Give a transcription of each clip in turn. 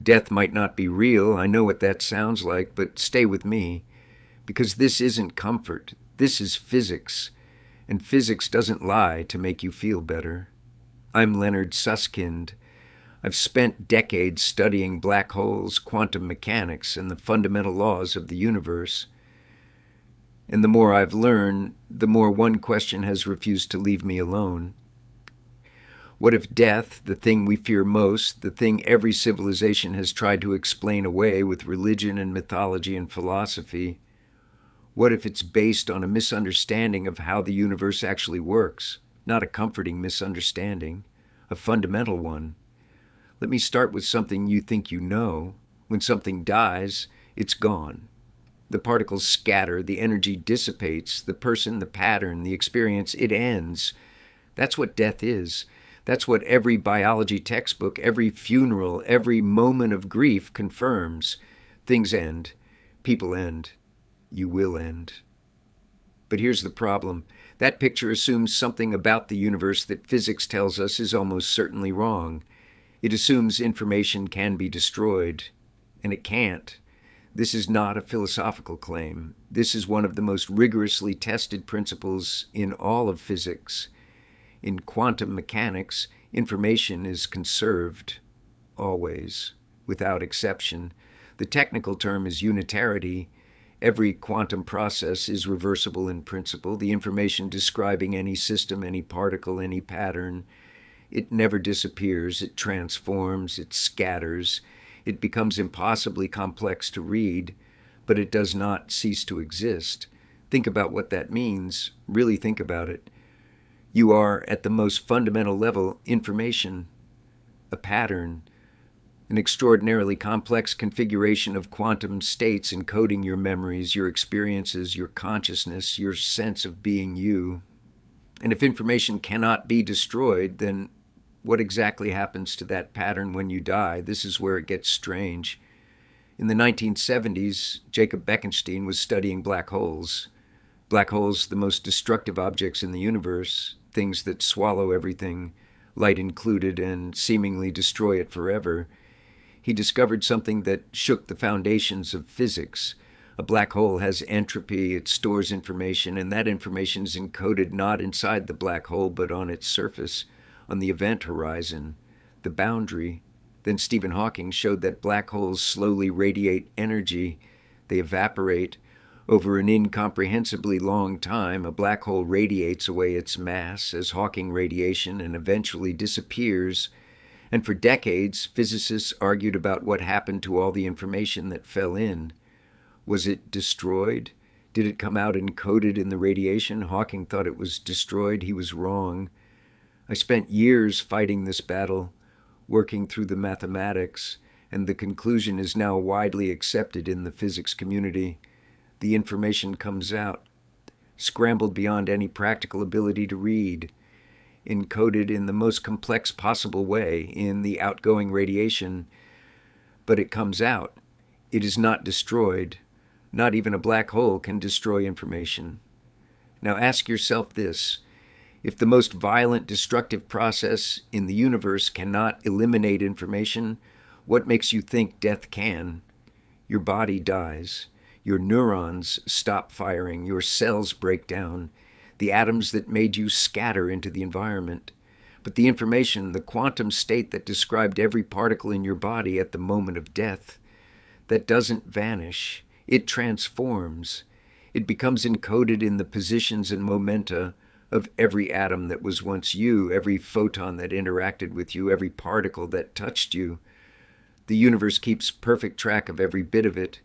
Death might not be real, I know what that sounds like, but stay with me, because this isn't comfort. This is physics, and physics doesn't lie to make you feel better. I'm Leonard Susskind. I've spent decades studying black holes, quantum mechanics, and the fundamental laws of the universe. And the more I've learned, the more one question has refused to leave me alone. What if death, the thing we fear most, the thing every civilization has tried to explain away with religion and mythology and philosophy, what if it's based on a misunderstanding of how the universe actually works? Not a comforting misunderstanding, a fundamental one. Let me start with something you think you know. When something dies, it's gone. The particles scatter, the energy dissipates, the person, the pattern, the experience, it ends. That's what death is. That's what every biology textbook, every funeral, every moment of grief confirms. Things end. People end. You will end. But here's the problem. That picture assumes something about the universe that physics tells us is almost certainly wrong. It assumes information can be destroyed, and it can't. This is not a philosophical claim. This is one of the most rigorously tested principles in all of physics. In quantum mechanics, information is conserved, always, without exception. The technical term is unitarity. Every quantum process is reversible in principle. The information describing any system, any particle, any pattern, it never disappears, it transforms, it scatters, it becomes impossibly complex to read, but it does not cease to exist. Think about what that means. Really think about it. You are, at the most fundamental level, information, a pattern, an extraordinarily complex configuration of quantum states encoding your memories, your experiences, your consciousness, your sense of being you. And if information cannot be destroyed, then what exactly happens to that pattern when you die? This is where it gets strange. In the 1970s, Jacob Bekenstein was studying black holes. Black holes, the most destructive objects in the universe, things that swallow everything, light included, and seemingly destroy it forever. He discovered something that shook the foundations of physics. A black hole has entropy, it stores information, and that information is encoded not inside the black hole, but on its surface, on the event horizon, the boundary. Then Stephen Hawking showed that black holes slowly radiate energy. They evaporate. Over an incomprehensibly long time, a black hole radiates away its mass as Hawking radiation and eventually disappears. And for decades, physicists argued about what happened to all the information that fell in. Was it destroyed? Did it come out encoded in the radiation? Hawking thought it was destroyed. He was wrong. I spent years fighting this battle, working through the mathematics, and the conclusion is now widely accepted in the physics community. The information comes out, scrambled beyond any practical ability to read, encoded in the most complex possible way in the outgoing radiation, but it comes out. It is not destroyed. Not even a black hole can destroy information. Now ask yourself this. If the most violent, destructive process in the universe cannot eliminate information, what makes you think death can? Your body dies. Your neurons stop firing. Your cells break down. The atoms that made you scatter into the environment. But the information, the quantum state that described every particle in your body at the moment of death, that doesn't vanish. It transforms. It becomes encoded in the positions and momenta of every atom that was once you, every photon that interacted with you, every particle that touched you. The universe keeps perfect track of every bit of it.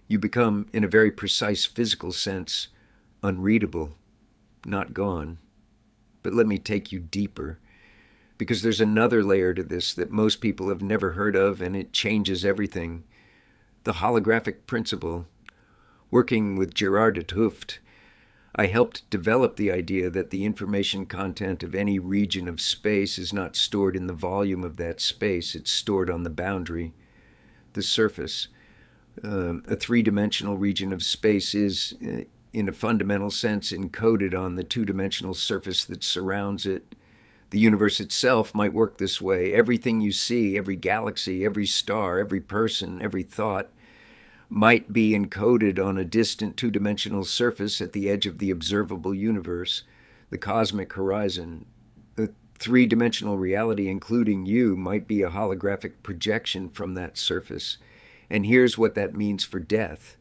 You become, in a very precise physical sense, unreadable, not gone. But let me take you deeper, because there's another layer to this that most people have never heard of, and it changes everything. The holographic principle. Working with Gerard de Hooft, I helped develop the idea that the information content of any region of space is not stored in the volume of that space, it's stored on the boundary, the surface. A three-dimensional region of space is, in a fundamental sense, encoded on the two-dimensional surface that surrounds it. The universe itself might work this way. Everything you see, every galaxy, every star, every person, every thought might be encoded on a distant two-dimensional surface at the edge of the observable universe, the cosmic horizon. A three-dimensional reality, including you, might be a holographic projection from that surface. And here's what that means for death.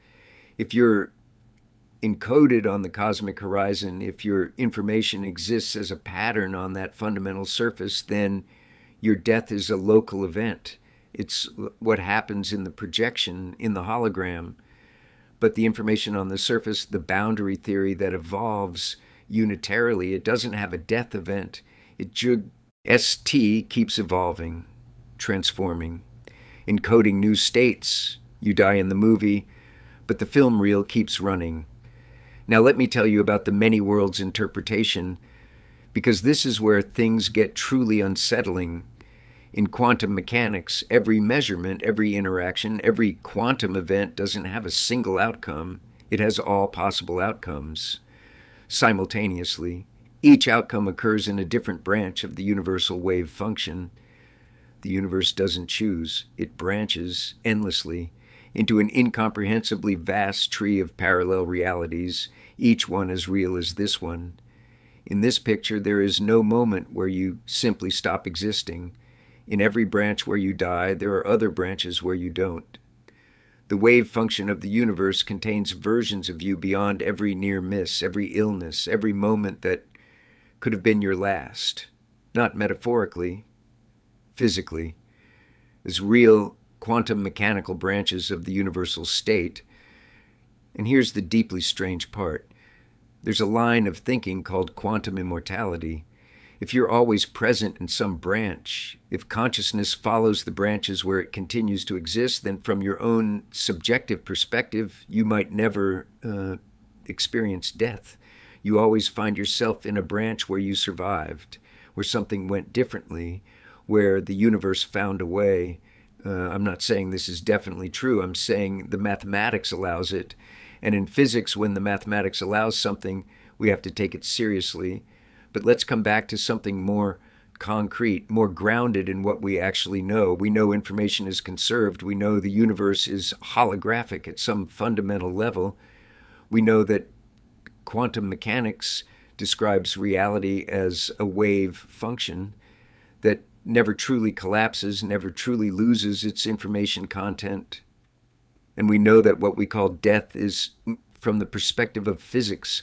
If you're encoded on the cosmic horizon, if your information exists as a pattern on that fundamental surface, then your death is a local event. It's what happens in the projection, in the hologram. But the information on the surface, the boundary theory that evolves unitarily, it doesn't have a death event. ST keeps evolving, transforming, encoding new states. You die in the movie, but the film reel keeps running. Now let me tell you about the many worlds interpretation, because this is where things get truly unsettling. In quantum mechanics, every measurement, every interaction, every quantum event doesn't have a single outcome. It has all possible outcomes simultaneously. Each outcome occurs in a different branch of the universal wave function. The universe doesn't choose. It branches endlessly into an incomprehensibly vast tree of parallel realities, each one as real as this one. In this picture, there is no moment where you simply stop existing. In every branch where you die, there are other branches where you don't. The wave function of the universe contains versions of you beyond every near miss, every illness, every moment that could have been your last. Not metaphorically, physically, as real quantum mechanical branches of the universal state. And here's the deeply strange part. There's a line of thinking called quantum immortality. If you're always present in some branch, if consciousness follows the branches where it continues to exist, then from your own subjective perspective, you might never experience death. You always find yourself in a branch where you survived, where something went differently, where the universe found a way. I'm not saying this is definitely true. I'm saying the mathematics allows it. And in physics, when the mathematics allows something, we have to take it seriously. But let's come back to something more concrete, more grounded in what we actually know. We know information is conserved. We know the universe is holographic at some fundamental level. We know that quantum mechanics describes reality as a wave function that never truly collapses, never truly loses its information content. And we know that what we call death is, from the perspective of physics,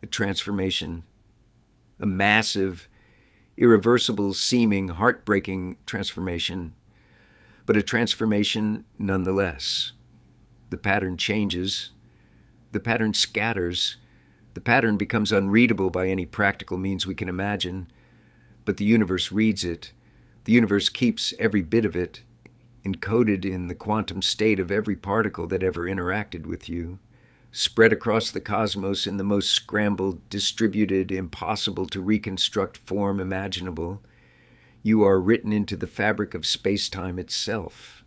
a transformation, a massive, irreversible, seeming, heartbreaking transformation, but a transformation nonetheless. The pattern changes, the pattern scatters, the pattern becomes unreadable by any practical means we can imagine, but the universe reads it. The universe keeps every bit of it, encoded in the quantum state of every particle that ever interacted with you, spread across the cosmos in the most scrambled, distributed, impossible to reconstruct form imaginable. You are written into the fabric of space-time itself.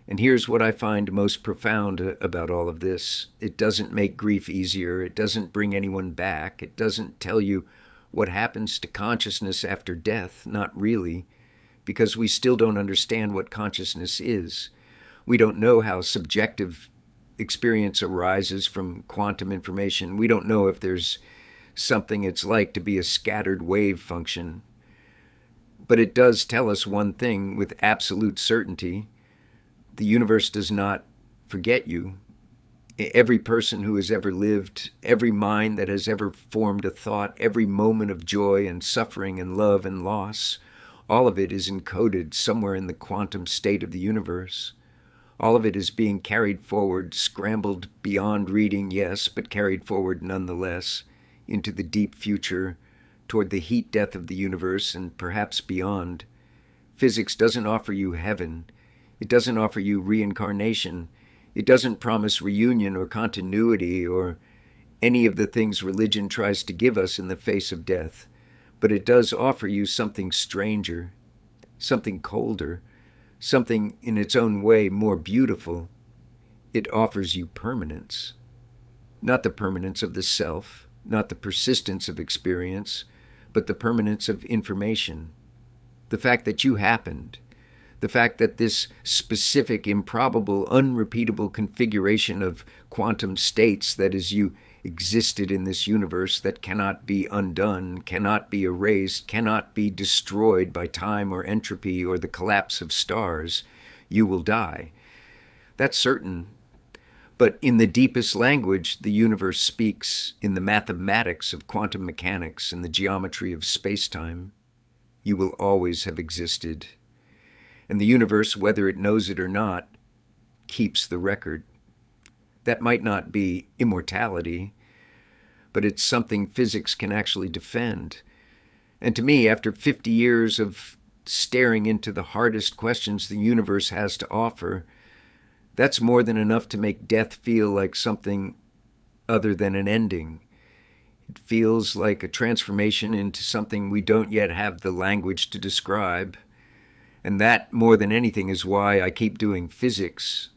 And here's what I find most profound about all of this. It doesn't make grief easier. It doesn't bring anyone back. It doesn't tell you what happens to consciousness after death. Not really, because we still don't understand what consciousness is. We don't know how subjective experience arises from quantum information. We don't know if there's something it's like to be a scattered wave function. But it does tell us one thing with absolute certainty. The universe does not forget you. Every person who has ever lived, every mind that has ever formed a thought, every moment of joy and suffering and love and loss, all of it is encoded somewhere in the quantum state of the universe. All of it is being carried forward, scrambled beyond reading, yes, but carried forward nonetheless, into the deep future, toward the heat death of the universe and perhaps beyond. Physics doesn't offer you heaven. It doesn't offer you reincarnation. It doesn't promise reunion or continuity or any of the things religion tries to give us in the face of death. But it does offer you something stranger, something colder, something in its own way more beautiful. It offers you permanence. Not the permanence of the self, not the persistence of experience, but the permanence of information. The fact that you happened. The fact that this specific, improbable, unrepeatable configuration of quantum states, that is, you existed in this universe that cannot be undone, cannot be erased, cannot be destroyed by time or entropy or the collapse of stars, you will die. That's certain. But in the deepest language the universe speaks, in the mathematics of quantum mechanics and the geometry of space-time, you will always have existed. And the universe, whether it knows it or not, keeps the record. That might not be immortality, but it's something physics can actually defend. And to me, after 50 years of staring into the hardest questions the universe has to offer, that's more than enough to make death feel like something other than an ending. It feels like a transformation into something we don't yet have the language to describe. And that, more than anything, is why I keep doing physics,